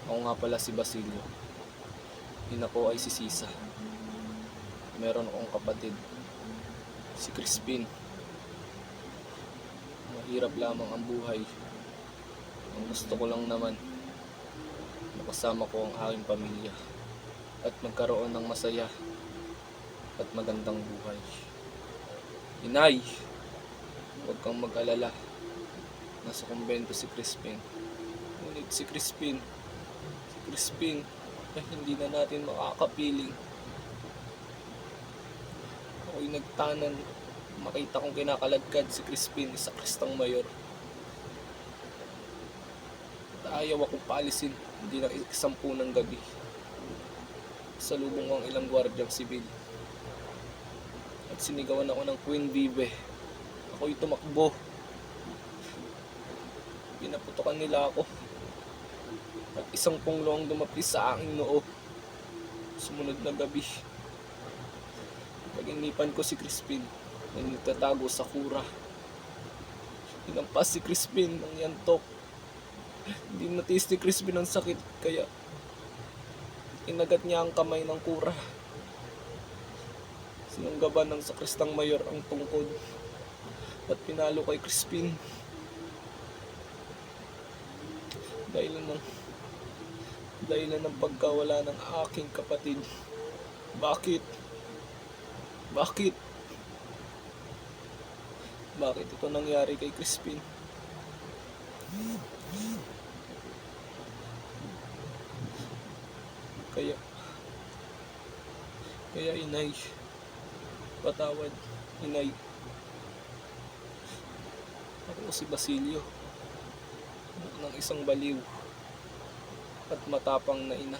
Ako nga pala si Basilio. Ina ko ay si Sisa. Meron akong kapatid, si Crispin. Mahirap lamang ang buhay. Ang gusto ko lang naman, makasama ko ang aking pamilya at magkaroon ng masaya at magandang buhay. Inay, huwag kang mag-alala. Nasa kumbento si Crispin. Ngunit si Crispin ay hindi na natin makakapiling. Ako'y nagtanan, makita kong kinakaladkad si Crispin sa Kristang Mayor. At ayaw ako paalisin, hindi na 10 ng gabi. Salubong ko ang ilang gwardyang sibil. At sinigawan ako ng Queen Vive. Ako'y tumakbo. Pinaputokan nila ako. At isang punglo ang dumapi sa aking noo. Sumunod na gabi, pag-inipan ko si Crispin na nagtatago sa kura. Hinampas si Crispin ng yantok. Hindi natiis ni Crispin ang sakit, kaya inagat niya ang kamay ng kura. Sinunggaban ng sakristang mayor ang tungkod at pinalo kay Crispin. Dahilan ng pagkawala ng aking kapatid. Bakit? Bakit ito nangyari kay Crispin? Kaya inay, patawad, inay. Ako si Basilio, anak ng isang baliw at matapang na ina.